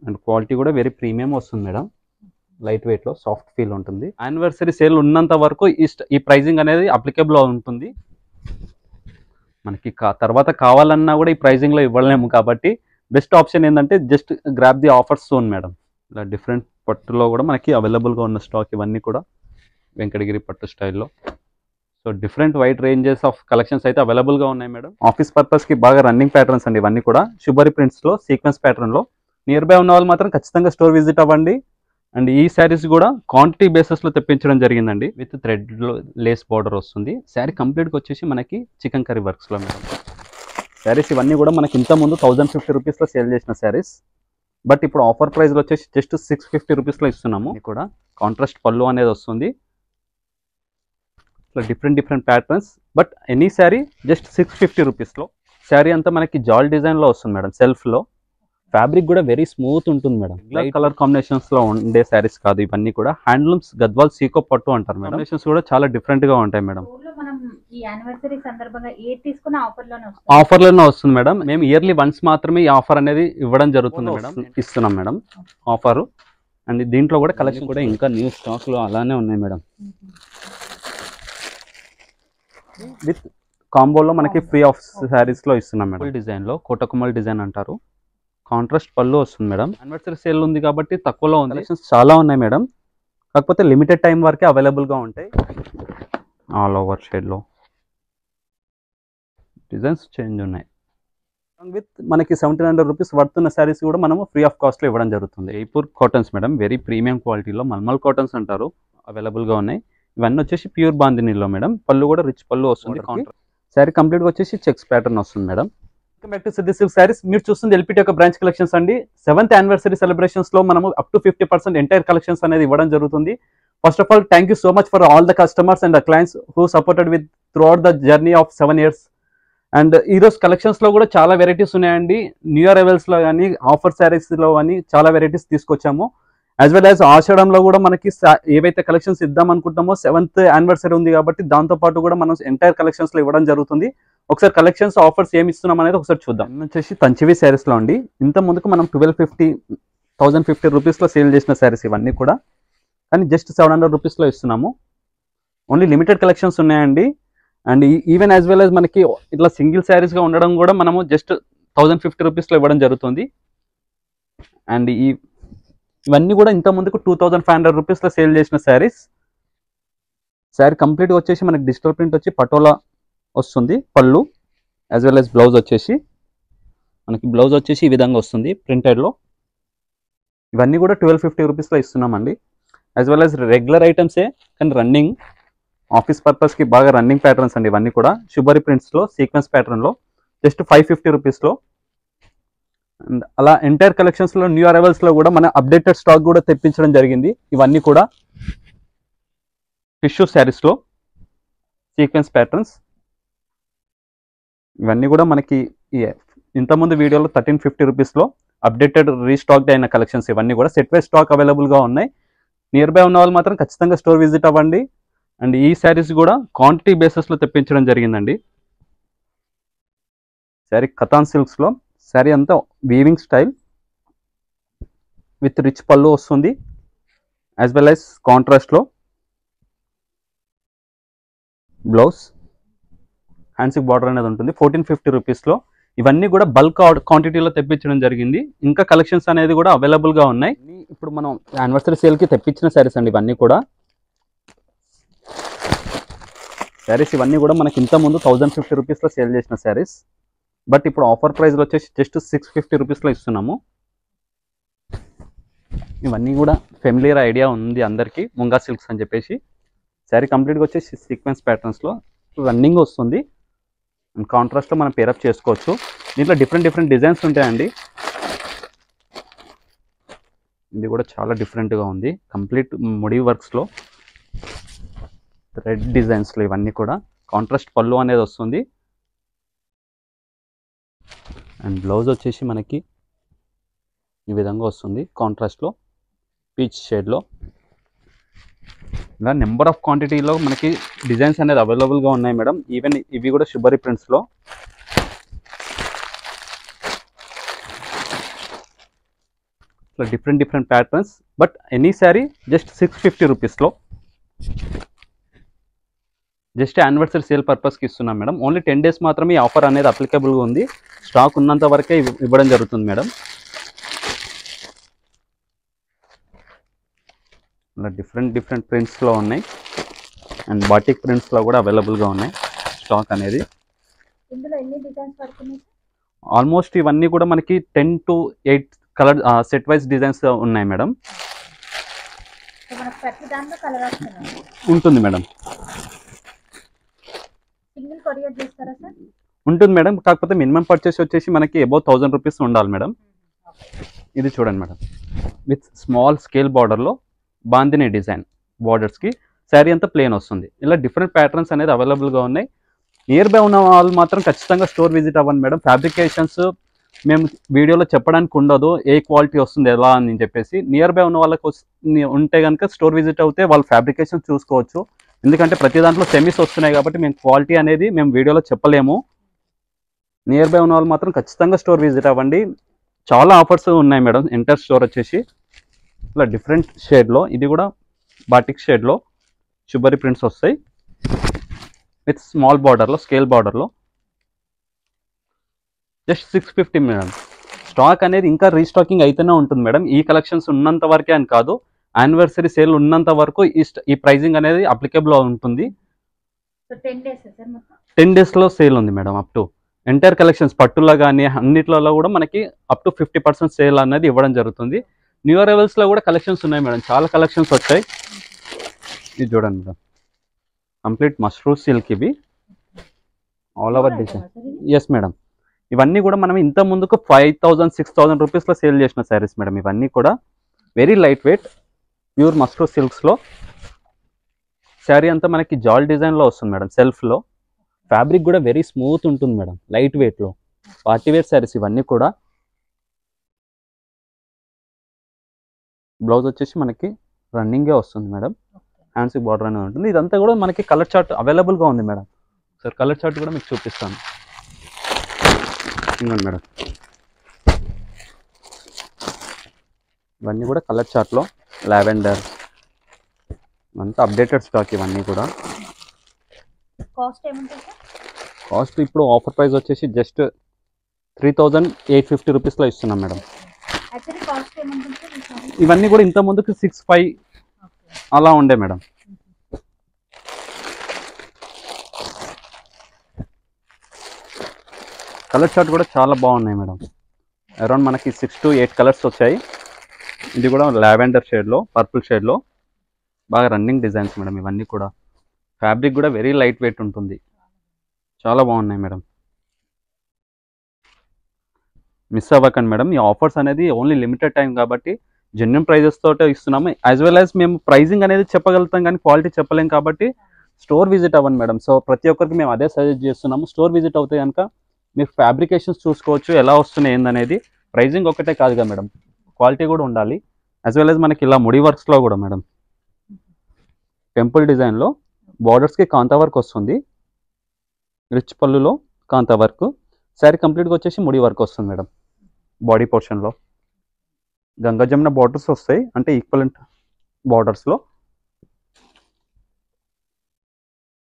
And quality కూడా very premium వస్తుంది madam. Light వెయిట్లో సాఫ్ట్ ఫీల్ ఉంటుంది. యానివర్సరీ సేల్ ఉన్నంత వరకు ఈ ప్రైజింగ్ అనేది అప్లికేబుల్ ఉంటుంది. మనకి తర్వాత కావాలన్నా కూడా ఈ ప్రైజింగ్లో ఇవ్వలేము కాబట్టి బెస్ట్ ఆప్షన్ ఏంటంటే just grab the offers soon madam. ఇలా డిఫరెంట్ పట్టులో కూడా మనకి అవైలబుల్గా ఉన్న స్టాక్ ఇవన్నీ కూడా వెంకటగిరి పట్టు స్టైల్లో. So different wide ranges of collections అయితే అవైలబుల్గా ఉన్నాయి మేడం. ఆఫీస్ పర్పస్కి బాగా రన్నింగ్ ప్యాటర్న్స్ అండి ఇవన్నీ కూడా. శుభరి ప్రింట్స్లో సీక్వెన్స్ ప్యాటర్న్లో. నియర్ బై ఉన్న వాళ్ళు మాత్రం ఖచ్చితంగా స్టోర్ విజిట్ అవ్వండి. అండ్ ఈ శారీస్ కూడా క్వాంటిటీ బేసిస్లో తెప్పించడం జరిగిందండి. విత్ థ్రెడ్లో లేస్ బార్డర్ వస్తుంది. శారీ కంప్లీట్గా వచ్చేసి మనకి చికెన్ కర్రీ వర్క్స్లో మేడం. శారీస్ ఇవన్నీ కూడా మనకి ఇంతకుముందు 1050 రూపీస్లో సేల్ చేసిన శారీస్, బట్ ఇప్పుడు ఆఫర్ ప్రైస్లో వచ్చేసి జస్ట్ 650 రూపీస్లో ఇస్తున్నాము. కూడా కాంట్రాస్ట్ పళ్ళు అనేది వస్తుంది. ఇట్లా different patterns, but any sari just 650 రూపీస్లో. శారీ అంతా మనకి జాల్ డిజైన్లో వస్తుంది మేడం. సెల్ఫ్లో ఫ్యాబ్రిక్ కూడా వెరీ స్మూత్ ఉంటుంది మేడం. లైట్ కలర్ కాంబినేషన్స్లో ఉండే శారీస్ కాదు ఇవన్నీ కూడా. హ్యాండ్లూమ్స్ గద్వాల్ సీకో పట్టు అంటారు మేడం. కాంబినేషన్స్ కూడా చాలా డిఫరెంట్గా ఉంటాయి మేడం. ఆఫర్లోనే వస్తుంది మేడం. మేము ఇయర్లీ వన్స్ మాత్రమే ఈ ఆఫర్ అనేది ఇవ్వడం జరుగుతుంది మేడం. ఇస్తున్నాం మేడం ఆఫర్. అండ్ దీంట్లో కూడా కలెక్షన్ కూడా ఇంకా న్యూ స్టాక్లో అలానే ఉన్నాయి మేడం. విత్ కాంబోలో మనకి ఫ్రీ ఆఫ్ శారీస్లో ఇస్తున్నాం మేడం. డిజైన్లో కోటకుమల్ డిజైన్ అంటారు. కాంట్రాస్ట్ పళ్ళు వస్తుంది మేడం. యానివర్సరీ సేల్ ఉంది కాబట్టి తక్కువలో ఉంది. కలెక్షన్స్ చాలా ఉన్నాయి మేడం, కాకపోతే లిమిటెడ్ టైం వరకే అవైలబుల్గా ఉంటాయి. ఆల్ ఓవర్ షేడ్లో డిజైన్స్ చేంజ్ ఉన్నాయి. విత్ మనకి 1700 రూపీస్ పడుతున్న శారీస్ కూడా మనము ఫ్రీ ఆఫ్ కాస్ట్లో ఇవ్వడం జరుగుతుంది. Jaipur cottons madam, very premium క్వాలిటీలో మల్మల్ కాటన్స్ అంటారు, అవైలబుల్గా ఉన్నాయి. ఇవన్నీ వచ్చేసి ప్యూర్ బాందినీలో మేడం. పళ్ళు కూడా రిచ్ పళ్ళు వస్తుంది. శారీ కంప్లీట్గా వచ్చేసి చెక్స్ ప్యాటర్న్ వస్తుంది madam. Back to Siddhi silk saris. మీరు చూస్తుంది ఎల్పిటి యొక్క బ్రాంచ్ కలెక్షన్స్ అండి. 7th యానివర్సరీ సెలబ్రేషన్స్ లో మనము అప్ టు 50% ఎంటైర్ కలెక్షన్స్ అనేది ఇవ్వడం జరుగుతుంది. First of all thank you so much for all the customers and the clients who supported with through out the journey of 7 years. And ఈరోజు కలెక్షన్స్లో కూడా చాలా varieties ఉన్నాయండి. న్యూ ఇయర్ అరైవల్స్లో కానీ offer శారీస్లో కానీ చాలా వెరైటీస్ తీసుకొచ్చాము. యాజ్ వెల్ యాజ్ ఆషాఢంలో కూడా మనకి ఏవైతే కలెక్షన్స్ ఇద్దాం అనుకుంటామో 7th యానివర్సరీ ఉంది కాబట్టి దాంతోపాటు కూడా మనం ఎంటైర్ కలెక్షన్స్లో ఇవ్వడం జరుగుతుంది. ఒకసారి కలెక్షన్స్ ఆఫర్స్ ఏమి ఇస్తున్నాం అనేది ఒకసారి చూద్దాం. వచ్చేసి తంచివి శారీస్లో అండి. ఇంత ముందుకు మనం 1050 రూపీస్లో సేల్ చేసిన శారీస్ ఇవన్నీ కూడా, కానీ జస్ట్ 700 రూపీస్లో ఇస్తున్నాము. ఓన్లీ లిమిటెడ్ కలెక్షన్స్ ఉన్నాయండి. And even as well as మనకి ఇట్లా సింగిల్ శారీస్గా ఉండడం కూడా మనము జస్ట్ 1050 రూపీస్లో ఇవ్వడం జరుగుతుంది. అండ్ ఇవన్నీ కూడా ఇంత ముందుకు 2500 రూపీస్లో సేల్ చేసిన శారీస్. శారీ కంప్లీట్గా వచ్చేసి మనకి డిజిటల్ ప్రింట్ వచ్చి పటోలా వస్తుంది. పళ్ళు యాజ్ వెల్ యాజ్ బ్లౌజ్ వచ్చేసి ఈ విధంగా వస్తుంది ప్రింటెడ్లో. ఇవన్నీ కూడా 1250 రూపీస్లో ఇస్తున్నామండి. యాజ్ వెల్ యాజ్ రెగ్యులర్ ఐటమ్సే, కానీ రన్నింగ్ ఆఫీస్ పర్పస్కి బాగా రన్నింగ్ ప్యాటర్న్స్ అండి ఇవన్నీ కూడా. శుభరి ప్రింట్స్లో సీక్వెన్స్ ప్యాటర్న్లో జస్ట్ 550 రూపీస్లో. అండ్ అలా ఎంటైర్ కలెక్షన్స్లో న్యూ అరైవల్స్లో కూడా మన అప్డేటెడ్ స్టాక్ కూడా తెప్పించడం జరిగింది. ఇవన్నీ కూడా టిష్యూ శారీస్లో సీక్వెన్స్ ప్యాటర్న్స్. ఇవన్నీ కూడా మనకి ఇంతకుముందు వీడియోలో 1350 రూపీస్లో అప్డేటెడ్ రీస్టాక్డ్ అయిన కలెక్షన్స్. ఇవన్నీ కూడా సెట్ వైజ్ స్టాక్ అవైలబుల్గా ఉన్నాయి. నియర్ బై ఉన్న వాళ్ళు మాత్రం ఖచ్చితంగా స్టోర్ విజిట్ అవ్వండి. అండ్ ఈ శారీస్ కూడా క్వాంటిటీ బేసిస్లో తెప్పించడం జరిగిందండి. శారీ కథాన్ సిల్క్స్లో. శారీ అంతా weaving style with rich pallu వస్తుంది. యాజ్ వెల్ యాజ్ కాంట్రాస్ట్లో బ్లౌజ్, హ్యాండ్స్కి బార్డర్ అనేది ఉంటుంది. 1450 రూపీస్లో. ఇవన్నీ కూడా బల్క్ క్వాంటిటీలో తెప్పించడం జరిగింది. ఇంకా కలెక్షన్స్ అనేది కూడా అవైలబుల్గా ఉన్నాయి. ఇప్పుడు మనం యానివర్సరీ సేల్కి తెప్పించిన శారీస్ అండి ఇవన్నీ కూడా. శారీస్ ఇవన్నీ కూడా మనకి ఇంతకుముందు 1050 రూపీస్లో సేల్ చేసిన శారీస్, బట్ ఇప్పుడు ఆఫర్ ప్రైస్లో వచ్చేసి జస్ట్ 650 రూపీస్లో ఇస్తున్నాము. ఇవన్నీ కూడా ఫెమిలియర్ ఐడియా ఉంది అందరికీ, ముంగా సిల్క్స్ అని చెప్పేసి. శారీ కంప్లీట్గా వచ్చేసి సీక్వెన్స్ ప్యాటర్న్స్లో రన్నింగ్ వస్తుంది. అండ్ కాంట్రాస్ట్లో మనం పేరప్ చేసుకోవచ్చు. దీంట్లో డిఫరెంట్ డిజైన్స్ ఉంటాయండి. ఇది కూడా చాలా డిఫరెంట్గా ఉంది. కంప్లీట్ ముడి వర్క్స్లో రెడ్ డిజైన్స్లో ఇవన్నీ కూడా. కాంట్రాస్ట్ పళ్ళు అనేది వస్తుంది. అండ్ బ్లౌజ్ వచ్చేసి మనకి ఈ విధంగా వస్తుంది కాంట్రాస్ట్లో పీచ్ షేడ్లో. ఇలా నెంబర్ ఆఫ్ క్వాంటిటీలో మనకి డిజైన్స్ అనేది అవైలబుల్గా ఉన్నాయి మేడం. ఈవెన్ ఇవి కూడా శుభరి ప్రింట్స్లో. ఇట్లా different patterns. But any sari just 650 రూపీస్లో, జస్ట్ యానివర్సరీ సేల్ పర్పస్కి ఇస్తున్నాం మేడం. ఓన్లీ 10 days మాత్రమే ఈ ఆఫర్ అనేది అప్లికబుల్గా ఉంది. స్టాక్ ఉన్నంత వరకే ఇవ్వడం జరుగుతుంది మేడం. ఇలా డిఫరెంట్ ప్రింట్స్లో ఉన్నాయి అండ్ బాటిక్ ప్రింట్స్లో కూడా అవైలబుల్గా ఉన్నాయి స్టాక్ అనేది. ఆల్మోస్ట్ ఇవన్నీ కూడా మనకి 10 to 8 colour set wise designs ఉన్నాయి మేడం. ఉంటుంది మేడం, ఉంటుంది మేడం. కాకపోతే మినిమం పర్చేస్ వచ్చేసి మనకి అబౌవ్ 1000 రూపీస్ ఉండాలి మేడం. ఇది చూడండి మేడం, విత్ స్మాల్ స్కేల్ బార్డర్లో బాందిని డిజైన్ బార్డర్స్కి శారీ అంతా ప్లేన్ వస్తుంది. ఇలా డిఫరెంట్ ప్యాటర్న్స్ అనేది అవైలబుల్గా ఉన్నాయి. నియర్ బై ఉన్న వాళ్ళు మాత్రం ఖచ్చితంగా స్టోర్ విజిట్ అవ్వండి మేడం. ఫ్యాబ్రికేషన్స్ మేము వీడియోలో చెప్పడానికి ఉండదు, ఏ క్వాలిటీ వస్తుంది ఎలా అని చెప్పేసి. నియర్ బై ఉన్న వాళ్ళకి ఉంటే కనుక స్టోర్ విజిట్ అవుతే వాళ్ళు ఫ్యాబ్రికేషన్ చూసుకోవచ్చు. ఎందుకంటే ప్రతి దాంట్లో సెమీస్ వస్తున్నాయి కాబట్టి మేము క్వాలిటీ అనేది మేము వీడియోలో చెప్పలేము. నియర్ బై ఉన్న వాళ్ళు మాత్రం ఖచ్చితంగా స్టోర్ విజిట్ అవ్వండి. చాలా ఆఫర్స్ ఉన్నాయి మేడం. ఎంటర్ స్టోర్ వచ్చేసి ఇలా డిఫరెంట్ షేడ్లో, ఇది కూడా బాటిక్ షేడ్లో షుబరి ప్రింట్స్ వస్తాయి విత్ స్మాల్ బార్డర్లో, స్కేల్ బార్డర్లో. Just 650 madam. స్టాక్ అనేది ఇంకా రీస్టాకింగ్ అయితేనే ఉంటుంది మేడం. ఈ కలెక్షన్స్ ఉన్నంత వరకే అని కాదు, యానివర్సరీ సేల్ ఉన్నంత వరకు ఈ ప్రైజింగ్ అనేది అప్లికబుల్ ఉంటుంది. 10 daysలో సేల్ ఉంది madam. Up to entire collections పట్టులో కానీ అన్నిట్లలో కూడా మనకి అప్ టు 50% సేల్ అనేది ఇవ్వడం జరుగుతుంది. న్యూ అరైవల్స్లో కూడా కలెక్షన్స్ ఉన్నాయి మేడం, చాలా కలెక్షన్స్ వచ్చాయి. ఇది చూడండి మేడం, కంప్లీట్ మష్రూ సిల్క్, ఇవి all over design. Yes madam, ఇవన్నీ కూడా మనం ఇంత ముందుకు 5000-6000 రూపీస్లో సేల్ చేసిన శారీస్ మేడం. ఇవన్నీ కూడా very light weight pure mashru సిల్క్స్లో. శారీ అంతా మనకి జాల్ డిజైన్లో వస్తుంది మేడం. సెల్ఫ్లో ఫ్యాబ్రిక్ కూడా వెరీ స్మూత్ ఉంటుంది మేడం, లైట్ వెయిట్లో. పార్టీ వేర్ శారీస్ ఇవన్నీ కూడా. బ్లౌజ్ వచ్చేసి మనకి రన్నింగే వస్తుంది మేడం, హ్యాండ్స్కి బార్డర్ అనేది ఉంటుంది. ఇదంతా కూడా మనకి కలర్ చార్ట్ అవైలబుల్గా ఉంది మేడం. సార్ కలర్ చార్ట్ కూడా మీకు చూపిస్తాను. ఇంకోండి మేడం, ఇవన్నీ కూడా కలర్ చార్ట్లో లావెండర్ అంతా అప్డేటెడ్ స్టాక్. ఇవన్నీ కూడా కాస్ట్ ఇప్పుడు ఆఫర్ ప్రైస్ వచ్చేసి జస్ట్ 3850 రూపీస్లో ఇస్తున్నాం మేడం. ఇవన్నీ కూడా ఇంత ముందుకు 65 అలా ఉండే మేడం. కలర్ చార్ట్ కూడా చాలా బాగున్నాయి మేడం. అరౌండ్ మనకి 6 to 8 కలర్స్ వచ్చాయి. ఇది కూడా లావెండర్ షేడ్లో, పర్పుల్ షేడ్లో బాగా రన్నింగ్ డిజైన్స్ మేడం. ఇవన్నీ కూడా ఫ్యాబ్రిక్ కూడా వెరీ లైట్ వెయిట్ ఉంటుంది, చాలా బాగున్నాయి మేడం. మిస్ అవ్వకండి మేడం. ఈ ఆఫర్స్ అనేది ఓన్లీ లిమిటెడ్ టైం కాబట్టి జెన్యున్ ప్రైజెస్ తోటే ఇస్తున్నాము. యాజ్ వెల్ యాజ్ మేము ప్రైజింగ్ అనేది చెప్పగలుగుతాం కానీ క్వాలిటీ చెప్పలేం కాబట్టి స్టోర్ విజిట్ అవ్వండి మేడం. సో ప్రతి ఒక్కరికి మేము అదే సజెస్ట్ చేస్తున్నాము. స్టోర్ విజిట్ అవుతే కనుక మీరు ఫ్యాబ్రికేషన్స్ చూసుకోవచ్చు, ఎలా వస్తున్నాయి ఏందనేది. ప్రైజింగ్ ఒకటే కాదు కదా మేడం, క్వాలిటీ కూడా ఉండాలి. యాజ్ వెల్ యాజ్ మనకి ఇలా ముడి వర్క్స్లో కూడా మేడం, టెంపుల్ డిజైన్లో బార్డర్స్కి కాంతా వర్క్ వస్తుంది, రిచ్ పళ్ళులో కాంతా వర్క్. శారీ కంప్లీట్గా వచ్చేసి ముడి వర్క్ వస్తుంది మేడం. బాడీ పోర్షన్లో గంగా జమున బార్డర్స్ వస్తాయి, అంటే ఈక్వలెంట్ బార్డర్స్లో.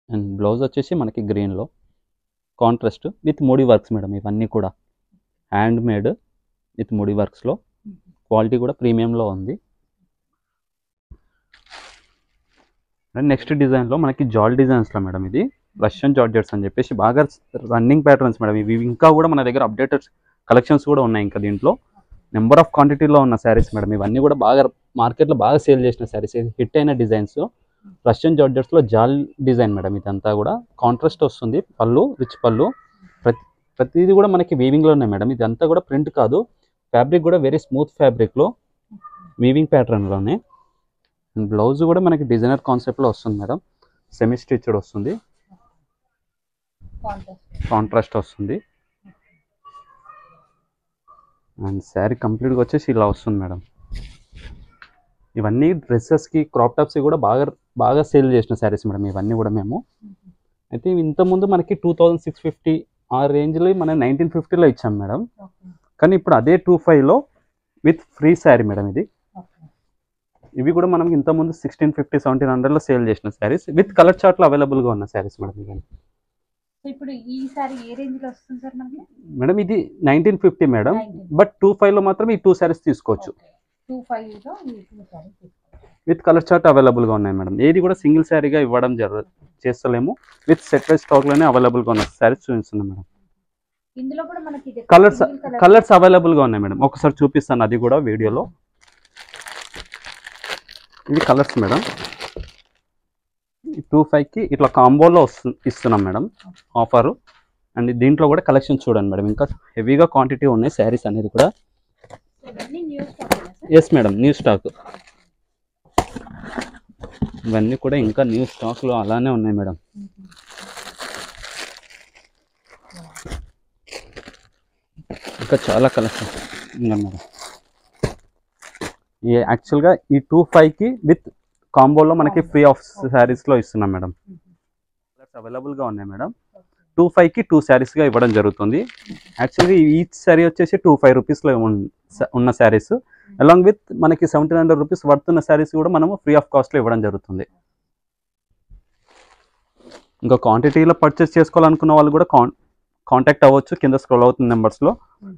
అండ్ బ్లౌజ్ వచ్చేసి మనకి గ్రీన్లో కాంట్రాస్ట్ విత్ ముడి వర్క్స్ మేడం. ఇవన్నీ కూడా హ్యాండ్ మేడ్ విత్ ముడి వర్క్స్లో. క్వాలిటీ కూడా ప్రీమియంలో ఉంది. అండ్ నెక్స్ట్ డిజైన్లో మనకి జాల్ డిజైన్స్లో మేడం, ఇది రష్యన్ జార్జెట్స్ అని చెప్పేసి బాగా రన్నింగ్ ప్యాటర్న్స్ మేడం. ఇవి ఇంకా కూడా మన దగ్గర అప్డేటెడ్ కలెక్షన్స్ కూడా ఉన్నాయి. ఇంకా దీంట్లో నెంబర్ ఆఫ్ క్వాంటిటీలో ఉన్న శారీస్ మేడం. ఇవన్నీ కూడా బాగా మార్కెట్లో బాగా సేల్ చేసిన శారీస్, హిట్ అయిన డిజైన్స్. రష్యన్ జార్జెట్స్లో జాల్ డిజైన్ మేడం. ఇదంతా కూడా కాంట్రాస్ట్ వస్తుంది, పళ్ళు రిచ్ పళ్ళు. ప్రతిదీ కూడా మనకి వీవింగ్లో ఉన్నాయి మేడం. ఇదంతా కూడా ప్రింట్ కాదు, ఫ్యాబ్రిక్ కూడా వెరీ స్మూత్ ఫ్యాబ్రిక్లో వీవింగ్ ప్యాటర్న్లోనే. బ్లౌజ్ కూడా మనకి డిజైనర్ కాన్సెప్ట్లో వస్తుంది మేడం. సెమీ స్టిచ్డ్ వస్తుంది, కాంట్రాస్ట్ వస్తుంది. అండ్ శారీ కంప్లీట్గా వచ్చేసి ఇలా వస్తుంది మేడం. ఇవన్నీ డ్రెస్సెస్కి, క్రాప్ టాప్స్కి కూడా బాగా సేల్ చేసిన శారీస్ మేడం. ఇవన్నీ కూడా మేము అయితే ఇంతకుముందు మనకి 2650 ఆ రేంజ్లో మనం 1950లో ఇచ్చాం మేడం. కానీ ఇప్పుడు అదే 25లో విత్ ఫ్రీ శారీ మేడం ఇది. ఇవి కూడా మనం ఇంతకుముందు 1650 1700లో సేల్ చేసిన శారీస్ విత్ కలర్ చార్ట్లో అవైలబుల్గా ఉన్న శారీస్ మేడం ఇవన్నీ. ఇప్పుడు ఈ సారీ ఏ రేంజ్ లో వస్తుంది సార్ మనకి? మేడం ఇది 1950 మేడం, బట్ 25లో మాత్రం ఈ 2 శారీస్ తీసుకోవచ్చు. 25 లో ఈ 2 సారీస్ తీసుకోవచ్చు. విత్ కలర్ చార్ట్ అవైలబుల్గా ఉన్నాయి మేడం. ఏది కూడా సింగిల్ శారీగా ఇవ్వడం చేస్తలేము, విత్ సెట్ వైజ్ స్టాక్లోనే అవైలబుల్గా ఉన్న శారీస్ చూపిస్తున్నాం మేడం. ఇందులో కూడా మనకి కలర్స్ అవైలబుల్గా ఉన్నాయి మేడం. ఒకసారి చూపిస్తాను అది కూడా వీడియోలో. ఇది కలర్స్ మేడం. 25కి ఇట్లా కాంబోలో ఇస్తున్నాం మేడం ఆఫరు. అండ్ దీంట్లో కూడా కలెక్షన్ చూడండి మేడం, ఇంకా హెవీగా క్వాంటిటీ ఉన్నాయి శారీస్ అనేది కూడా. ఎస్ మేడం, న్యూ స్టాక్ ఇవన్నీ కూడా ఇంకా న్యూ స్టాక్లో అలానే ఉన్నాయి మేడం. ఇంకా చాలా కలెక్షన్ ఉన్నాయి మేడం. యాక్చువల్గా ఈ 25కి విత్ కాంబోలో మనకి ఫ్రీ ఆఫ్ శారీస్లో ఇస్తున్నాం మేడం. కలర్స్ అవైలబుల్గా ఉన్నాయి మేడం. 25కి 2 శారీస్గా ఇవ్వడం జరుగుతుంది. యాక్చువల్గా ఈచ్ శారీ వచ్చేసి 25 రూపీస్లో ఉన్న శారీస్, అలాంగ్ విత్ మనకి 1700 రూపీస్ వర్తున్న శారీస్ కూడా మనము ఫ్రీ ఆఫ్ కాస్ట్లో ఇవ్వడం జరుగుతుంది. ఇంకా క్వాంటిటీలో పర్చేస్ చేసుకోవాలనుకున్న వాళ్ళు కూడా కాంటాక్ట్ అవ్వచ్చు. కింద స్క్రోల్ అవుతున్న నెంబర్స్లో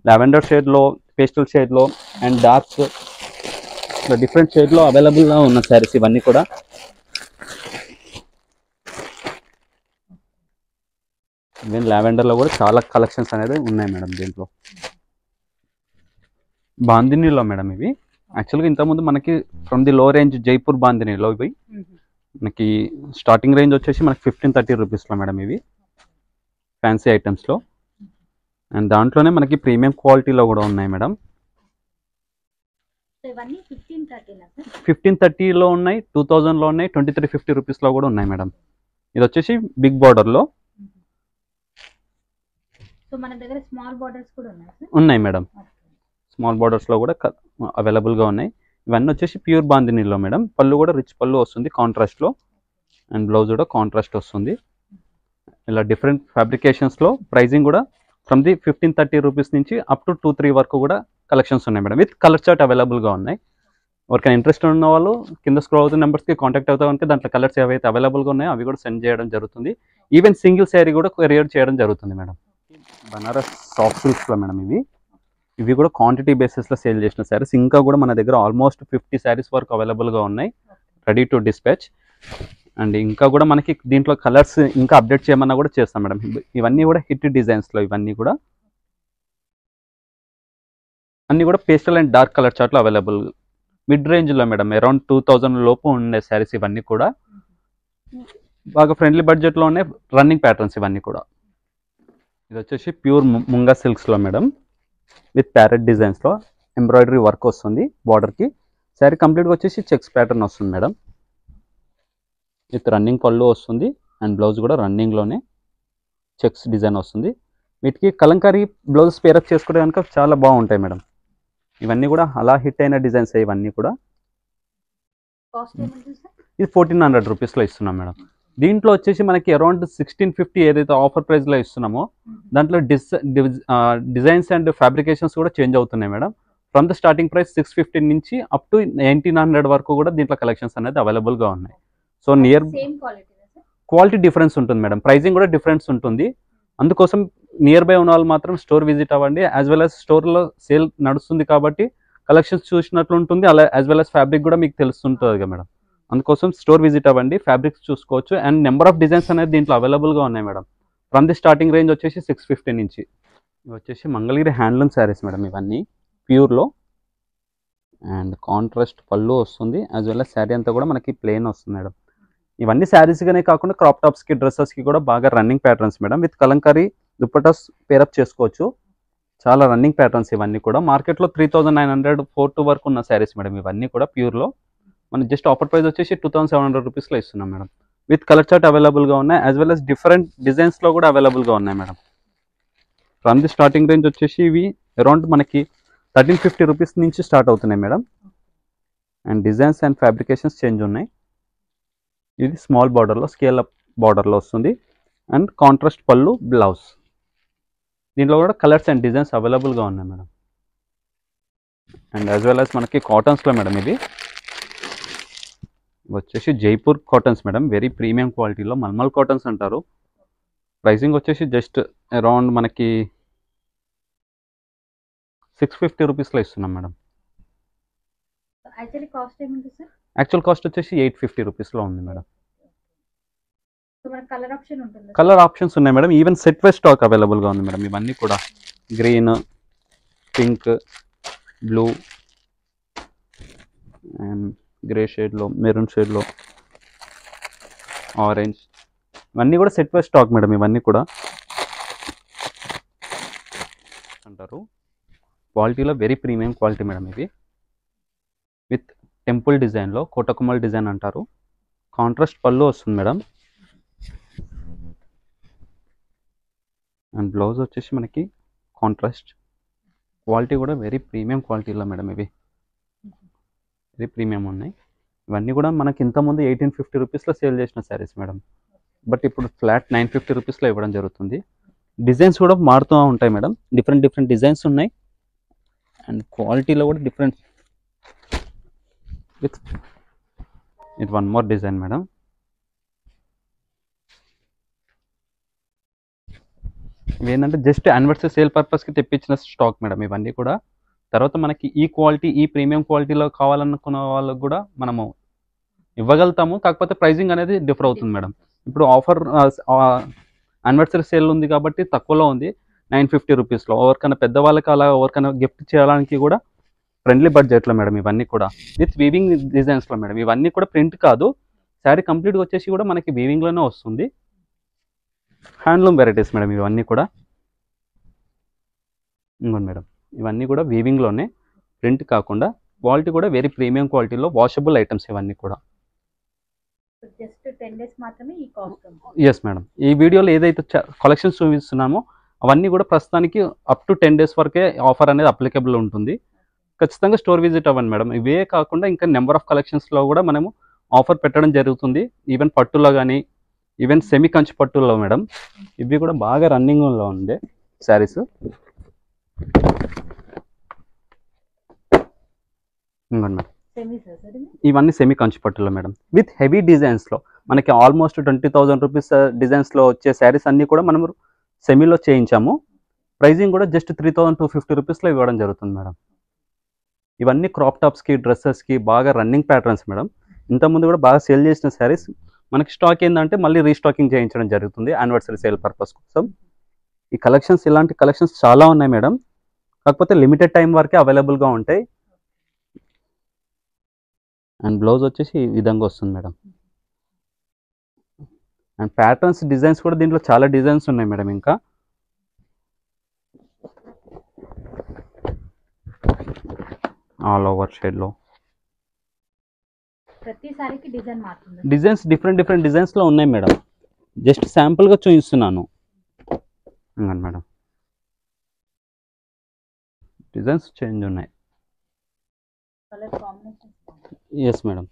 లావెండర్ షేడ్లో, పేస్టల్ షేడ్లో అండ్ డార్క్ డిఫరెంట్ షేడ్లో అవైలబుల్గా ఉన్న శారీస్ ఇవన్నీ కూడా. ఈవెన్ లావెండర్లో కూడా చాలా కలెక్షన్స్ అనేది ఉన్నాయి మేడం. దీంట్లో బాందినీలో మేడం ఇవి యాక్చువల్గా ఇంతకుముందు మనకి ఫ్రమ్ ది లో రేంజ్ జైపూర్ బాందినీలో ఇవి మనకి స్టార్టింగ్ రేంజ్ వచ్చేసి మనకి 1530 రూపీస్లో మేడం ఇవి ఫ్యాన్సీ ఐటమ్స్లో. అండ్ దాంట్లోనే మనకి ప్రీమియం క్వాలిటీలో కూడా ఉన్నాయి మేడం. 1530లో ఉన్నాయి, 2000లో ఉన్నాయి, 2350 రూపీస్లో కూడా ఉన్నాయి మేడం. ఇది వచ్చేసి బిగ్ బార్డర్లో ఉన్నాయి మేడం. స్మాల్ బార్డర్స్లో కూడా అవైలబుల్గా ఉన్నాయి. ఇవన్నీ వచ్చేసి ప్యూర్ బాందినీలో మేడం. పళ్ళు కూడా రిచ్ పళ్ళు వస్తుంది కాంట్రాస్ట్లో, అండ్ బ్లౌజ్ కూడా కాంట్రాస్ట్ వస్తుంది. ఇలా డిఫరెంట్ ఫ్యాబ్రికేషన్స్లో ప్రైజింగ్ కూడా ఫ్రమ్ ది 1530 రూపీస్ నుంచి అప్ టు 2-3 వరకు కూడా కలెక్షన్స్ ఉన్నాయి మేడం. విత్ కలర్ చార్ట్ అవైలబుల్గా ఉన్నాయి. ఎవరికైనా ఇంట్రెస్ట్ ఉన్న వాళ్ళు కింద స్క్రోల్ అవుతున్న నెంబర్స్కి కాంటాక్ట్ అవుతా ఉంటే దాంట్లో కలర్స్ ఏవైతే అవైలబుల్గా ఉన్నాయో అవి కూడా సెండ్ చేయడం జరుగుతుంది. ఈవెన్ సింగిల్ శారీ కూడా కొరియర్ చేయడం జరుగుతుంది మేడం. బనారస్ సాఫ్ట్ సిల్క్స్లో మేడం ఇవి కూడా క్వాంటిటీ బేసిస్లో సేల్ చేసిన శారీస్. ఇంకా కూడా మన దగ్గర ఆల్మోస్ట్ 50 శారీస్ వరకు అవైలబుల్గా ఉన్నాయి, రెడీ టు డిస్పాచ్. అండ్ ఇంకా కూడా మనకి దీంట్లో కలర్స్ ఇంకా అప్డేట్ చేయమన్నా కూడా చేస్తాం మేడం. ఇవన్నీ కూడా హిట్ డిజైన్స్లో, ఇవన్నీ కూడా అన్నీ కూడా పేస్టల్ అండ్ డార్క్ కలర్ చార్ట్లో అవైలబుల్. మిడ్ రేంజ్లో మేడం అరౌండ్ 2000 లోపు ఉండే శారీస్ ఇవన్నీ కూడా. బాగా ఫ్రెండ్లీ బడ్జెట్లో ఉన్నాయి రన్నింగ్ ప్యాటర్న్స్ ఇవన్నీ కూడా. ఇది వచ్చేసి ప్యూర్ ముంగా సిల్క్స్లో మేడం విత్ ప్యారెట్ డిజైన్స్లో ఎంబ్రాయిడరీ వర్క్ వస్తుంది బార్డర్కి. శారీ కంప్లీట్గా వచ్చేసి చెక్స్ ప్యాటర్న్ వస్తుంది మేడం. విత్ రన్నింగ్ పళ్ళు వస్తుంది అండ్ బ్లౌజ్ కూడా రన్నింగ్లోనే చెక్స్ డిజైన్ వస్తుంది. వీటికి కలంకారీ బ్లౌజ్ పేరప్ చేసుకుంటే కనుక చాలా బాగుంటాయి మేడం. ఇవన్నీ కూడా అలా హిట్ అయిన డిజైన్స్ ఇవన్నీ కూడా. ఇది 1400 రూపీస్లో ఇస్తున్నాం మేడం. దీంట్లో వచ్చేసి మనకి అరౌండ్ 1650 ఏదైతే ఆఫర్ ప్రైస్లో ఇస్తున్నామో దాంట్లో డిజైన్స్ అండ్ ఫ్యాబ్రికేషన్స్ కూడా చేంజ్ అవుతున్నాయి madam. From the starting price 650 నుంచి అప్ టు 1900 వరకు కూడా దీంట్లో కలెక్షన్స్ అనేది అవైలబుల్గా ఉన్నాయి. సో నియర్ క్వాలిటీ డిఫరెన్స్ ఉంటుంది మేడం, ప్రైజింగ్ కూడా డిఫరెన్స్ ఉంటుంది. అందుకోసం నియర్ బై ఉన్న వాళ్ళు మాత్రం స్టోర్ విజిట్ అవ్వండి. యాజ్ వెల్ యాజ్ స్టోర్లో సేల్ నడుస్తుంది కాబట్టి కలెక్షన్స్ చూసినట్లు ఉంటుంది, అలా యాజ్ వెల్ యాజ్ ఫ్యాబ్రిక్ కూడా మీకు తెలుస్తుంటుంది కదా మేడం. అందుకోసం స్టోర్ విజిట్ అవ్వండి, ఫ్యాబ్రిక్స్ చూసుకోవచ్చు. అండ్ నెంబర్ ఆఫ్ డిజైన్స్ అనేది దీంట్లో అవైలబుల్గా ఉన్నాయి madam. From the starting range వచ్చేసి 650 నుంచి. ఇవి వచ్చేసి మంగళగిరి హ్యాండ్లూమ్ శారీస్ మేడం ఇవన్నీ ప్యూర్లో. అండ్ కాంట్రాస్ట్ పళ్ళు వస్తుంది, యాజ్ వెల్ యాజ్ శారీ అంతా కూడా మనకి ప్లెయిన్ వస్తుంది మేడం. ఇవన్నీ శారీస్గానే కాకుండా క్రాప్ టాప్స్కి, డ్రెస్సెస్కి కూడా బాగా running patterns madam. With Kalamkari dupattas pair up చేసుకోవచ్చు. చాలా రన్నింగ్ ప్యాటర్న్స్ ఇవన్నీ కూడా. మార్కెట్లో 3900-42 వరకు ఉన్న శారీస్ మేడం ఇవన్నీ కూడా ప్యూర్లో. మన జస్ట్ ఆఫర్ ప్రైస్ వచ్చేసి 2700 రూపీస్లో ఇస్తున్నాం మేడం. విత్ కలర్ చార్ట్ అవైలబుల్గా ఉన్నాయి, యాజ్ వెల్ యాజ్ డిఫరెంట్ డిజైన్స్లో కూడా అవైలబుల్గా ఉన్నాయి madam. From the starting range వచ్చేసి ఇవి అరౌండ్ మనకి 1350 రూపీస్ నుంచి స్టార్ట్ అవుతున్నాయి madam. And designs and fabrications change ఉన్నాయి. ఇది స్మాల్ బార్డర్లో, స్కేల్ అప్ బార్డర్లో వస్తుంది అండ్ కాంట్రాస్ట్ పళ్ళు, బ్లౌజ్. దీంట్లో కూడా కలర్స్ అండ్ డిజైన్స్ అవైలబుల్గా ఉన్నాయి madam. And as well as మనకి కాటన్స్లో మేడం ఇది వచ్చేసి Jaipur cottons madam, very premium క్వాలిటీలో మల్మల్ కాటన్స్ అంటారు. ప్రైసింగ్ వచ్చేసి జస్ట్ అరౌండ్ మనకి 650 రూపీస్లో ఇస్తున్నాం మేడం. యాక్చువల్లీ కాస్ట్ ఏముంది సార్? యాక్చువల్ కాస్ట్ వచ్చేసి 850 రూపీస్లో ఉంది మేడం. సో మనకి కలర్ ఆప్షన్ ఉంటుంది. కలర్ ఆప్షన్స్ ఉన్నాయి madam, even set wise stock అవైలబుల్గా ఉంది మేడం. ఇవన్నీ కూడా green, pink, blue and grey షేడ్లో, మెరూన్ షేడ్లో, ఆరెంజ్, ఇవన్నీ కూడా సెట్ వైస్ స్టాక్ మేడం. ఇవన్నీ కూడా అంటారు క్వాలిటీలో వెరీ ప్రీమియం క్వాలిటీ మేడం. ఇవి విత్ టెంపుల్ డిజైన్లో కోటకుమల్ డిజైన్ అంటారు. కాంట్రాస్ట్ పళ్ళు వస్తుంది మేడం. అండ్ బ్లౌజ్ వచ్చేసి మనకి కాంట్రాస్ట్. క్వాలిటీ కూడా వెరీ ప్రీమియం క్వాలిటీలో మేడం. ఇవి వెరీ ప్రీమియం ఉన్నాయి. ఇవన్నీ కూడా మనకి ఇంతకుముందు 1850 రూపీస్లో సేల్ చేసిన శారీస్ మేడం, బట్ ఇప్పుడు ఫ్లాట్ 950 రూపీస్లో ఇవ్వడం జరుగుతుంది. డిజైన్స్ కూడా మారుతూ ఉంటాయి మేడం, డిఫరెంట్ డిఫరెంట్ డిజైన్స్ ఉన్నాయి. అండ్ క్వాలిటీలో కూడా different with it one more design madam. ఇవేంటంటే జస్ట్ యానివర్సరీ సేల్ పర్పస్కి తెప్పించిన స్టాక్ మేడం ఇవన్నీ కూడా. తర్వాత మనకి ఈ క్వాలిటీ, ఈ ప్రీమియం క్వాలిటీలో కావాలనుకున్న వాళ్ళకు కూడా మనము ఇవ్వగలుగుతాము, కాకపోతే ప్రైజింగ్ అనేది డిఫర్ అవుతుంది మేడం. ఇప్పుడు ఆఫర్ యానివర్సరీ సేల్ ఉంది కాబట్టి తక్కువలో ఉంది 950 రూపీస్లో. ఎవరికైనా పెద్దవాళ్ళకి అలా ఎవరికైనా గిఫ్ట్ చేయడానికి కూడా ఫ్రెండ్లీ బడ్జెట్లో మేడం. ఇవన్నీ కూడా విత్ వీవింగ్ డిజైన్స్లో మేడం. ఇవన్నీ కూడా ప్రింట్ కాదు, శారీ కంప్లీట్గా వచ్చేసి కూడా మనకి వీవింగ్లోనే వస్తుంది. హ్యాండ్లూమ్ వెరైటీస్ మేడం ఇవన్నీ కూడా. ఇంకోండి మేడం, ఇవన్నీ కూడా వీవింగ్లోనే, ప్రింట్ కాకుండా. క్వాలిటీ కూడా వెరీ ప్రీమియం క్వాలిటీలో వాషబుల్ ఐటమ్స్ ఇవన్నీ కూడా. జస్ట్ 10 డేస్ మాత్రమే ఈ కాస్ట్ ఉంది. Yes madam. ఈ వీడియోలో ఏదైతే కలెక్షన్స్ చూపిస్తున్నామో అవన్నీ కూడా ప్రస్తుతానికి అప్ టు 10 డేస్ వరకే ఆఫర్ అనేది అప్లికబుల్ ఉంటుంది. ఖచ్చితంగా స్టోర్ విజిట్ అవ్వండి మేడం. ఇవే కాకుండా ఇంకా నెంబర్ ఆఫ్ కలెక్షన్స్లో కూడా మనము ఆఫర్ పెట్టడం జరుగుతుంది. ఈవెన్ పట్టులో కానీ, ఈవెన్ సెమీ కంచి పట్టుల్లో మేడం. ఇవి కూడా బాగా రన్నింగ్లో ఉండే శారీస్. ఇంకోండి మేడం, ఇవన్నీ సెమీ కంచి పట్టులో మేడం విత్ హెవీ డిజైన్స్లో. మనకి ఆల్మోస్ట్ 20,000 రూపీస్ డిజైన్స్లో వచ్చే శారీస్ అన్నీ కూడా మనం సెమీలో చేయించాము. ప్రైజింగ్ కూడా జస్ట్ 3,250 రూపీస్లో ఇవ్వడం జరుగుతుంది మేడం. ఇవన్నీ క్రాప్ టాప్స్కి, డ్రెస్సెస్కి బాగా రన్నింగ్ ప్యాటర్న్స్ మేడం. ఇంతకుముందు కూడా బాగా సేల్ చేసిన శారీస్ మనకి స్టాక్ ఏంటంటే మళ్ళీ రీస్టాకింగ్ చేయించడం జరుగుతుంది యానివర్సరీ సేల్ పర్పస్ కోసం. ఈ కలెక్షన్స్, ఇలాంటి కలెక్షన్స్ చాలా ఉన్నాయి మేడం, కాకపోతే లిమిటెడ్ టైం వరకే అవైలబుల్గా ఉంటాయి. అండ్ బ్లౌజ్ వచ్చేసి ఈ విధంగా వస్తుంది మేడం. అండ్ ప్యాటర్న్స్, డిజైన్స్ కూడా దీంట్లో చాలా డిజైన్స్ ఉన్నాయి మేడం. ఇంకా ఆల్ ఓవర్ షేడ్లో ప్రతిసారికి డిజైన్ మారుతుంది. డిజైన్స్ డిఫరెంట్ డిఫరెంట్ డిజైన్స్లో ఉన్నాయి మేడం. జస్ట్ శాంపుల్గా చూపిస్తున్నాను. ఇంకోండి మేడం, డిజైన్స్ చేంజ్ ఉన్నాయి. Yes madam.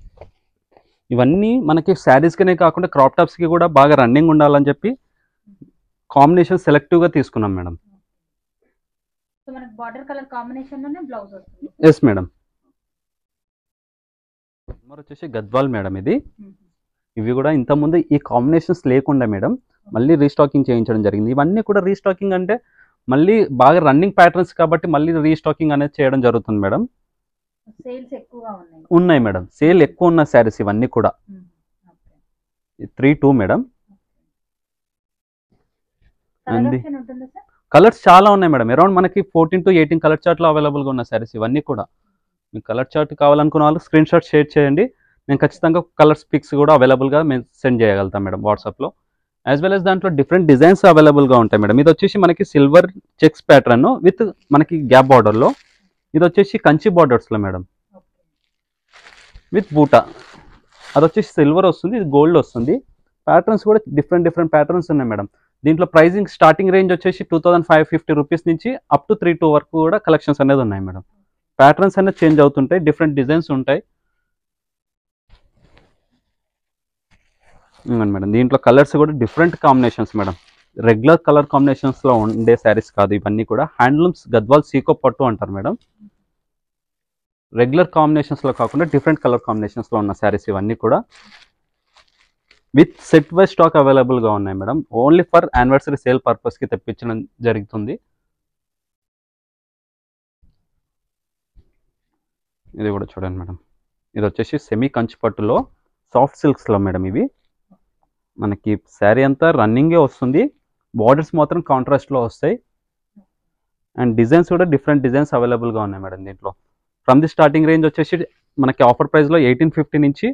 ఇవన్నీ మనకి శారీస్కనే కాకుండా క్రాప్ టాప్స్కి కూడా బాగా రన్నింగ్ ఉండాలని చెప్పి కాంబినేషన్ సెలెక్టివ్గా తీసుకున్నాం మేడం. సో మనకి బార్డర్ కలర్ కాంబినేషన్లోనే బ్లౌజ్ వస్తుంది. Yes madam. మరి వచ్చేసి గద్వాల్ మేడం ఇది. ఇవి కూడా ఇంతకుముందు ఈ కాంబినేషన్స్ లేకుండా మేడం మళ్ళీ రీస్టాకింగ్ చేయించడం జరిగింది. ఇవన్నీ కూడా రీస్టాకింగ్ అంటే మళ్ళీ బాగా రన్నింగ్ ప్యాటర్న్స్ కాబట్టి మళ్ళీ రీస్టాకింగ్ అనేది చేయడం జరుగుతుంది మేడం. సేల్స్ ఎక్కువగా ఉన్నాయి మేడం. సేల్ ఎక్కువ ఉన్న శారీస్ ఇవన్నీ కూడా. 3-2 మేడం. కలర్స్ చాలా ఉన్నాయి మేడం. అరౌండ్ మనకి 14 to 18 కలర్ చార్ట్లో అవైలబుల్గా ఉన్న శారీస్ ఇవన్నీ కూడా. మీకు కలర్ చార్ట్ కావాలనుకున్న వాళ్ళు స్క్రీన్ షాట్ షేర్ చేయండి. నేను ఖచ్చితంగా కలర్స్ పిక్స్ కూడా అవైలబుల్గా మేము సెండ్ చేయగలుగుతాం మేడం వాట్సాప్లో. యాజ్ వెల్ యాజ్ దాంట్లో డిఫరెంట్ డిజైన్స్ అవైలబుల్గా ఉంటాయి మేడం. ఇది వచ్చేసి మనకి సిల్వర్ చెక్స్ ప్యాటర్న్ విత్ మనకి గ్యాప్ బార్డర్లో. ఇది వచ్చేసి కంచి బార్డర్స్లో మేడం విత్ బూటా. అది వచ్చేసి సిల్వర్ వస్తుంది, ఇది గోల్డ్ వస్తుంది. ప్యాటర్న్స్ కూడా డిఫరెంట్ డిఫరెంట్ ప్యాటర్న్స్ ఉన్నాయి మేడం. దీంట్లో ప్రైజింగ్ స్టార్టింగ్ రేంజ్ వచ్చేసి 2,550 రూపీస్ నుంచి అప్ టు 3,200 వరకు కూడా కలెక్షన్స్ అనేది ఉన్నాయి మేడం. ప్యాటర్న్స్ అనేది చేంజ్ అవుతుంటాయి, డిఫరెంట్ డిజైన్స్ ఉంటాయి. మేడం దీంట్లో కలర్స్ కూడా different combinations madam. Regular colour కాంబినేషన్స్లో ఉండే శారీస్ కాదు ఇవన్నీ కూడా. హ్యాండ్లూమ్స్ గద్వాల్ సీకో పట్టు అంటారు మేడం. రెగ్యులర్ కాంబినేషన్స్లో కాకుండా డిఫరెంట్ కలర్ కాంబినేషన్స్లో ఉన్న శారీస్ ఇవన్నీ కూడా విత్ సెట్ వైజ్ స్టాక్ అవైలబుల్గా ఉన్నాయి madam. Only for anniversary sale పర్పస్కి తెప్పించడం జరుగుతుంది. ఇది కూడా చూడండి మేడం. ఇది వచ్చేసి సెమీ కంచి పట్టులో సాఫ్ట్ సిల్క్స్లో మేడం. ఇవి మనకి శారీ అంతా రన్నింగే వస్తుంది, బార్డర్స్ మాత్రం కాంట్రాస్ట్లో వస్తాయి. అండ్ డిజైన్స్ కూడా డిఫరెంట్ డిజైన్స్ అవైలబుల్గా ఉన్నాయి మేడం దీంట్లో. ఫ్రమ్ ది స్టార్టింగ్ రేంజ్ వచ్చేసి మనకి ఆఫర్ ప్రైస్లో 1850 నుంచి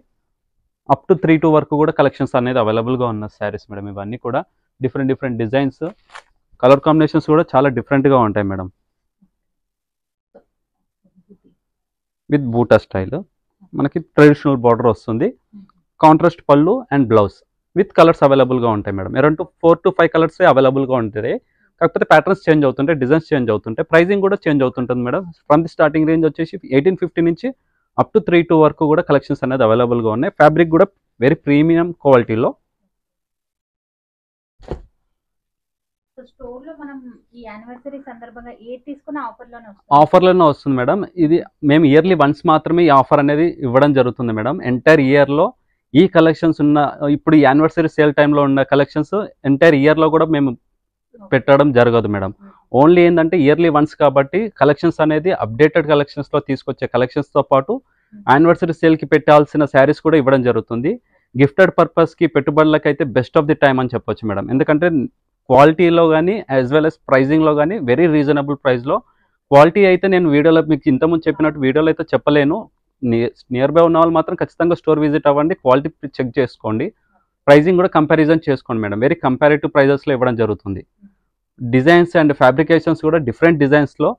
అప్ టు 32 వరకు కూడా కలెక్షన్స్ అనేది అవైలబుల్గా ఉన్న శారీస్ మేడం. ఇవన్నీ కూడా different different designs, colour combinations కూడా చాలా డిఫరెంట్గా ఉంటాయి మేడం. విత్ బూటా స్టైల్ మనకి ట్రెడిషనల్ బార్డర్ వస్తుంది, కాంట్రాస్ట్ పళ్ళు అండ్ బ్లౌజ్ విత్ కలర్స్ అవైలబుల్గా ఉంటాయి మేడం. అరౌండ్ 4 to 5 కలర్స్ అవైలబుల్గా ఉంటాయి. కాకపోతే ప్యాటర్న్స్ చేంజ్ అవుతుంటాయి, డిజైన్స్ చేంజ్ అవుతుంటాయి, ప్రైజింగ్ కూడా చేంజ్ అవుతుంటుంది madam. From the starting range వచ్చేసి 1850 నుంచి అప్ టు 32 వరకు కూడా కలెక్షన్స్ అనేది అవైలబుల్గా ఉన్నాయి. ఫ్యాబ్రిక్ కూడా వెరీ ప్రీమియం క్వాలిటీలో. స్టోర్ లో మనం ఈ యానివర్సరీ సందర్భంగా ఏది తీసుకున్న ఆఫర్లోనే వస్తుంది మేడం. ఇది మేము ఇయర్లీ వన్స్ మాత్రమే ఈ ఆఫర్ అనేది ఇవ్వడం జరుగుతుంది మేడం. ఎంటైర్ ఇయర్లో ఈ కలెక్షన్స్ ఉన్న, ఇప్పుడు ఈ యానివర్సరీ సేల్ టైంలో ఉన్న కలెక్షన్స్ ఎంటైర్ ఇయర్లో కూడా మేము పెట్టడం జరగదు మేడం. ఓన్లీ ఏంటంటే ఇయర్లీ వన్స్ కాబట్టి కలెక్షన్స్ అనేది అప్డేటెడ్ కలెక్షన్స్లో తీసుకొచ్చే కలెక్షన్స్తో పాటు యానివర్సరీ సేల్కి పెట్టాల్సిన శారీస్ కూడా ఇవ్వడం జరుగుతుంది. గిఫ్టెడ్ పర్పస్కి పెట్టుబడులకు అయితే బెస్ట్ ఆఫ్ ది టైం అని చెప్పొచ్చు మేడం. ఎందుకంటే క్వాలిటీలో కానీ యాజ్ వెల్ as ప్రైజింగ్లో కానీ వెరీ రీజనబుల్ ప్రైస్లో. క్వాలిటీ అయితే నేను వీడియోలో మీకు ఇంతకుముందు చెప్పినట్టు వీడియోలో అయితే చెప్పలేను. నియర్ బై ఉన్న వాళ్ళు మాత్రం ఖచ్చితంగా స్టోర్ విజిట్ అవ్వండి, క్వాలిటీ చెక్ చేసుకోండి, ప్రైజింగ్ కూడా కంపారిజన్ చేసుకోండి మేడం. వెరీ కంపారిటివ్ ప్రైజెస్లో ఇవ్వడం జరుగుతుంది. డిజైన్స్ అండ్ ఫ్యాబ్రికేషన్స్ కూడా డిఫరెంట్ డిజైన్స్లో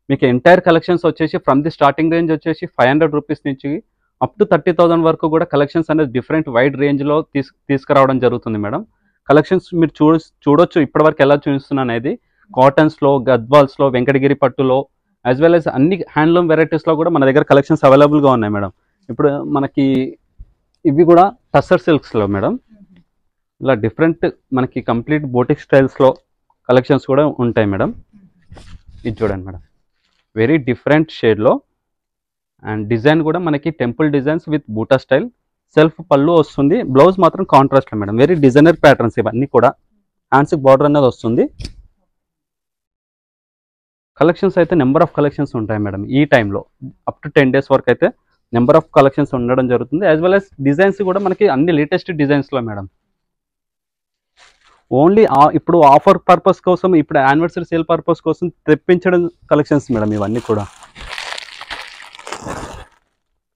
మీకు ఎంటైర్ కలెక్షన్స్ వచ్చేసి ఫ్రమ్ ది స్టార్టింగ్ రేంజ్ వచ్చేసి 500 రూపీస్ నుంచి అప్ టు 30,000 వరకు కూడా కలెక్షన్స్ అనేది డిఫరెంట్ వైడ్ రేంజ్లో తీసుకురావడం జరుగుతుంది మేడం. కలెక్షన్స్ మీరు చూడొచ్చు ఇప్పటివరకు ఎలా చూపిస్తున్నాను అనేది. కాటన్స్లో, గద్వాల్స్లో, వెంకటగిరి పట్టులో యాజ్ వెల్ as అన్ని హ్యాండ్లూమ్ వెరైటీస్లో కూడా మన దగ్గర కలెక్షన్స్ అవైలబుల్గా ఉన్నాయి మేడం. ఇప్పుడు మనకి ఇవి కూడా టస్సర్ సిల్క్స్లో మేడం. ఇలా డిఫరెంట్ మనకి కంప్లీట్ బోటిక్ స్టైల్స్లో కలెక్షన్స్ కూడా ఉంటాయి మేడం. ఇది చూడండి మేడం, వెరీ డిఫరెంట్ షేడ్లో. అండ్ డిజైన్ కూడా మనకి టెంపుల్ డిజైన్స్ విత్ బూటా స్టైల్, సెల్ఫ్ పళ్ళు వస్తుంది, బ్లౌజ్ మాత్రం కాంట్రాస్ట్లో మేడం. వెరీ డిజైనర్ ప్యాటర్న్స్ ఇవన్నీ కూడా. హ్యాండ్స్కి బార్డర్ అనేది వస్తుంది. కలెక్షన్స్ అయితే నెంబర్ ఆఫ్ కలెక్షన్స్ ఉంటాయి మేడం. ఈ టైంలో అప్ టు 10 days వరకు అయితే నెంబర్ ఆఫ్ కలెక్షన్స్ ఉండడం జరుగుతుంది. యాజ్ వెల్ as డిజైన్స్ కూడా మనకి అన్ని లేటెస్ట్ డిజైన్స్లో మేడం. ఓన్లీ ఇప్పుడు ఆఫర్ పర్పస్ కోసం, ఇప్పుడు యానివర్సరీ సేల్ పర్పస్ కోసం తెప్పించడం కలెక్షన్స్ మేడం ఇవన్నీ కూడా.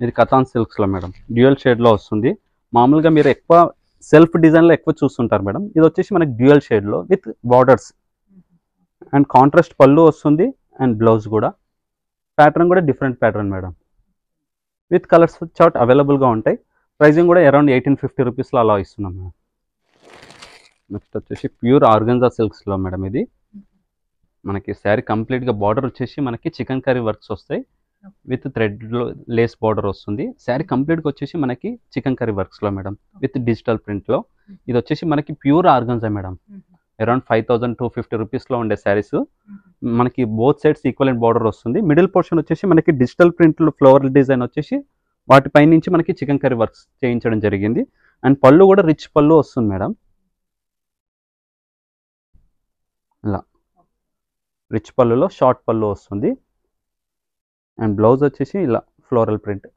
ఇది కథాన్ సిల్క్స్లో మేడం, డ్యూయల్ షేడ్లో వస్తుంది. మామూలుగా మీరు ఎక్కువ సెల్ఫ్ డిజైన్లో ఎక్కువ చూస్తుంటారు మేడం. ఇది వచ్చేసి మనకి డ్యూయల్ షేడ్లో with borders and contrast pallu వస్తుంది అండ్ బ్లౌజ్ కూడా. ప్యాటర్న్ కూడా different pattern madam, with colours chart అవైలబుల్గా ఉంటాయి. ప్రైజింగ్ కూడా అరౌండ్ 1850 రూపీస్లో అలా ఇస్తున్నాం మేడం. నెక్స్ట్ వచ్చేసి ప్యూర్ ఆర్గంజా సిల్క్స్లో మేడం. ఇది మనకి శారీ కంప్లీట్గా బార్డర్ వచ్చేసి మనకి చికెన్ కర్రీ వర్క్స్ వస్తాయి విత్ థ్రెడ్లో లేస్ బార్డర్ వస్తుంది. శారీ కంప్లీట్గా వచ్చేసి మనకి చికెన్ కర్రీ వర్క్స్లో మేడం, విత్ డిజిటల్ ప్రింట్లో. ఇది వచ్చేసి మనకి ప్యూర్ ఆర్గంజా మేడం. అరౌండ్ 5250 రూపీస్లో ఉండే శారీస్ మనకి బోత్ సైడ్స్ ఈక్వలెంట్ బార్డర్ వస్తుంది. మిడిల్ పోర్షన్ వచ్చేసి మనకి డిజిటల్ ప్రింట్లో ఫ్లవర్ డిజైన్ వచ్చేసి వాటిపై నుంచి మనకి చికెన్ కర్రీ వర్క్స్ చేయించడం జరిగింది. అండ్ పళ్ళు కూడా రిచ్ పళ్ళు వస్తుంది మేడం. ఇలా రిచ్ పళ్ళులో షార్ట్ పళ్ళు వస్తుంది. అండ్ బ్లౌజ్ వచ్చేసి ఇలా ఫ్లోరల్ ప్రింట్.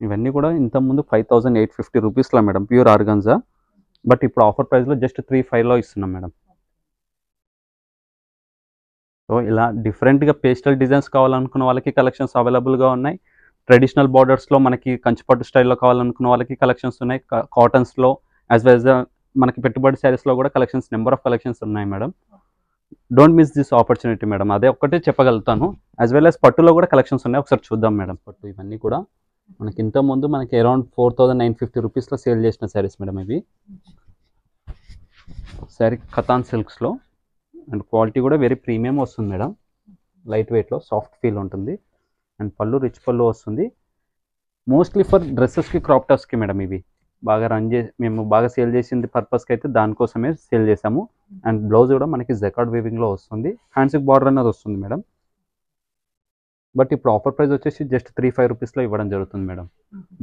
ఇవన్నీ కూడా ఇంతకుముందు 5850 రూపీస్లో మేడం, ప్యూర్ ఆర్గంజా. బట్ ఇప్పుడు ఆఫర్ ప్రైస్లో జస్ట్ 35లో ఇస్తున్నాం మేడం. సో ఇలా డిఫరెంట్గా పేస్టల్ డిజైన్స్ కావాలనుకున్న వాళ్ళకి కలెక్షన్స్ అవైలబుల్గా ఉన్నాయి. ట్రెడిషనల్ బార్డర్స్లో మనకి కంచిపట్టు స్టైల్లో కావాలనుకున్న వాళ్ళకి కలెక్షన్స్ ఉన్నాయి. కాటన్స్లో యాజ్ వెల్ as మనకి పెట్టుబడి శారీస్లో కూడా కలెక్షన్స్, నెంబర్ ఆఫ్ కలెక్షన్స్ ఉన్నాయి madam. Don't miss this opportunity madam, అదే ఒక్కటే చెప్పగలుగుతాను. యాజ్ వెల్ as పట్టులో కూడా కలెక్షన్స్ ఉన్నాయి, ఒకసారి చూద్దాం మేడం. పట్టు ఇవన్నీ కూడా మనకి ఇంతకుముందు మనకి అరౌండ్ 4950 రూపీస్లో సేల్ చేసిన శారీస్ మేడం ఇవి. శారీ కథాన్ సిల్క్స్లో అండ్ క్వాలిటీ కూడా వెరీ ప్రీమియం వస్తుంది మేడం. లైట్ వెయిట్లో సాఫ్ట్ ఫీల్ ఉంటుంది. అండ్ పళ్ళు రిచ్ పళ్ళు వస్తుంది. మోస్ట్లీ ఫర్ డ్రెస్సెస్కి, క్రాప్ టాప్స్కి మేడం. ఇవి బాగా మేము బాగా సేల్ చేసింది పర్పస్కి అయితే దానికోసమే సేల్ చేసాము. అండ్ బ్లౌజ్ కూడా మనకి జకార్డ్ వీవింగ్లో వస్తుంది. హ్యాండ్స్కి బార్డర్ అనేది వస్తుంది మేడం. బట్ ఇప్పుడు ఆఫర్ ప్రైస్ వచ్చేసి జస్ట్ 35 రూపీస్లో ఇవ్వడం జరుగుతుంది మేడం.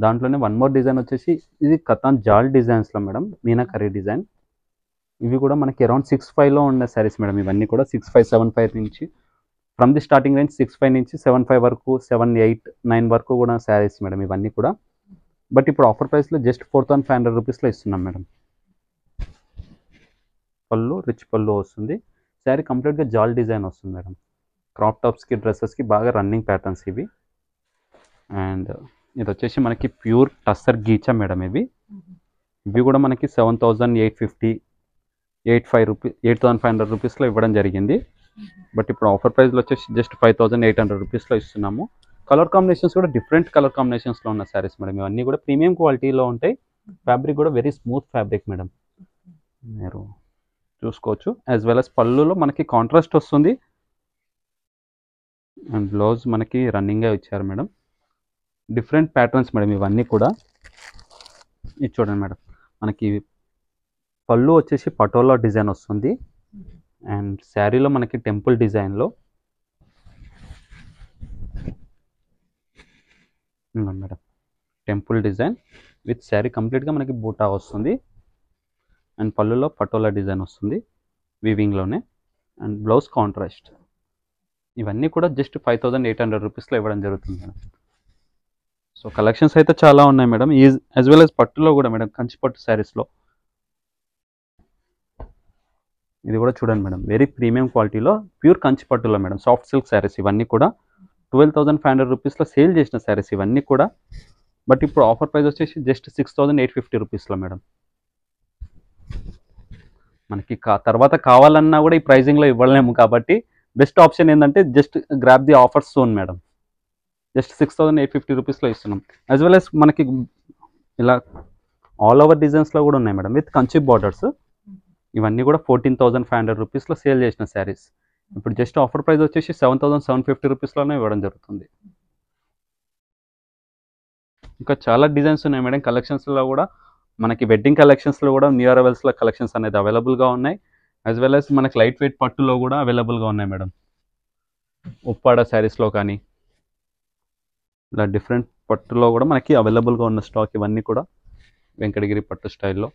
దాంట్లోనే వన్ మోర్ డిజైన్ వచ్చేసి ఇది కతాన్ జాల్ డిజైన్స్లో మేడం, మీనాకరీ డిజైన్. ఇవి కూడా మనకి అరౌండ్ 6.5లో ఉన్న శారీస్ మేడం. ఇవన్నీ కూడా 6.5, 7.5 నుంచి ఫ్రమ్ ది స్టార్టింగ్ రేంజ్ 6.5 నుంచి 7.5 వరకు, 7, 8, 9 వరకు కూడా శారీస్ మేడం ఇవన్నీ కూడా. బట్ ఇప్పుడు ఆఫర్ ప్రైస్లో జస్ట్ 4,500 రూపీస్లో ఇస్తున్నాం మేడం. పళ్ళు రిచ్ పళ్ళు వస్తుంది. శారీ కంప్లీట్గా జాల్ డిజైన్ వస్తుంది మేడం. క్రాప్ టాప్స్కి, డ్రెస్సెస్కి బాగా రన్నింగ్ ప్యాటర్న్స్ ఇవి. అండ్ ఇది వచ్చేసి మనకి ప్యూర్ టస్సర్ గీచా మేడం. ఇవి కూడా మనకి 7,850, 8,500 రూపీస్లో ఇవ్వడం జరిగింది. బట్ ఇప్పుడు ఆఫర్ ప్రైస్లో వచ్చేసి జస్ట్ 5,800 రూపీస్లో ఇస్తున్నాము. కలర్ కాంబినేషన్స్ కూడా డిఫరెంట్ కలర్ కాంబినేషన్స్లో ఉన్న శారీస్ మేడం. ఇవన్నీ కూడా ప్రీమియం క్వాలిటీలో ఉంటాయి. ఫ్యాబ్రిక్ కూడా వెరీ స్మూత్ ఫ్యాబ్రిక్ మేడం, మీరు చూసుకోవచ్చు. యాజ్ వెల్ as పళ్ళులో మనకి కాంట్రాస్ట్ వస్తుంది. అండ్ బ్లౌజ్ మనకి రన్నింగ్గా ఇచ్చారు మేడం. డిఫరెంట్ ప్యాటర్న్స్ మేడం ఇవన్నీ కూడా. ఇది చూడండి మేడం, మనకి పళ్ళు వచ్చేసి పటోలా డిజైన్ వస్తుంది. అండ్ శారీలో మనకి టెంపుల్ డిజైన్లో madam, temple design with sari కంప్లీట్గా మనకి బూటా వస్తుంది. అండ్ పళ్ళులో పటోలా డిజైన్ వస్తుంది వీవింగ్లోనే. And blouse contrast. ఇవన్నీ కూడా జస్ట్ 5,800 రూపీస్లో ఇవ్వడం జరుగుతుంది మేడం. సో కలెక్షన్స్ అయితే చాలా ఉన్నాయి మేడం. యాజ్ వెల్ as పట్టులో కూడా మేడం, కంచి పట్టు శారీస్లో ఇది కూడా చూడండి మేడం, వెరీ ప్రీమియం క్వాలిటీలో ప్యూర్ కంచి పట్టులో మేడం, సాఫ్ట్ సిల్క్ శారీస్ ఇవన్నీ కూడా 12,500 రూపీస్లో సేల్ చేసిన శారీస్ ఇవన్నీ కూడా. బట్ ఇప్పుడు ఆఫర్ ప్రైస్ వచ్చేసి జస్ట్ 6,850 రూపీస్లో మేడం. మనకి తర్వాత కావాలన్నా కూడా ఈ ప్రైజింగ్లో ఇవ్వలేము కాబట్టి బెస్ట్ ఆప్షన్ ఏంటంటే just grab the offers soon madam. Just 6,850 రూపీస్లో ఇస్తున్నాం. యాజ్ వెల్ as మనకి ఇలా ఆల్ ఓవర్ డిజైన్స్లో కూడా ఉన్నాయి మేడం, విత్ కంచి బార్డర్స్. ఇవన్నీ కూడా 14,500 రూపీస్లో సేల్ చేసిన శారీస్. ఇప్పుడు జస్ట్ ఆఫర్ ప్రైస్ వచ్చేసి 7,750 రూపీస్లోనే ఇవ్వడం జరుగుతుంది. ఇంకా చాలా డిజైన్స్ ఉన్నాయి మేడం కలెక్షన్స్లో కూడా. మనకి వెడ్డింగ్ కలెక్షన్స్లో కూడా న్యూ అరైవల్స్లో కలెక్షన్స్ అనేది అవైలబుల్గా ఉన్నాయి. యాజ్ వెల్ as మనకి లైట్ వెయిట్ పట్టులో కూడా అవైలబుల్గా ఉన్నాయి మేడం. ఉప్పాడ శారీస్లో కానీ ఇలా డిఫరెంట్ పట్టులో కూడా మనకి అవైలబుల్గా ఉన్న స్టాక్ ఇవన్నీ కూడా వెంకటగిరి పట్టు స్టైల్లో.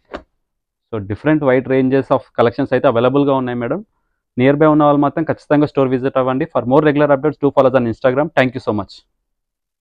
So different wide ranges of collections అయితే అవైలబుల్గా ఉన్నాయి మేడం. నియర్ బై ఉన్న వాళ్ళు మాత్రం ఖచ్చితంగా స్టోర్ విజిట్ అవ్వండి. For more regular updates do follow on Instagram. Thank you so much.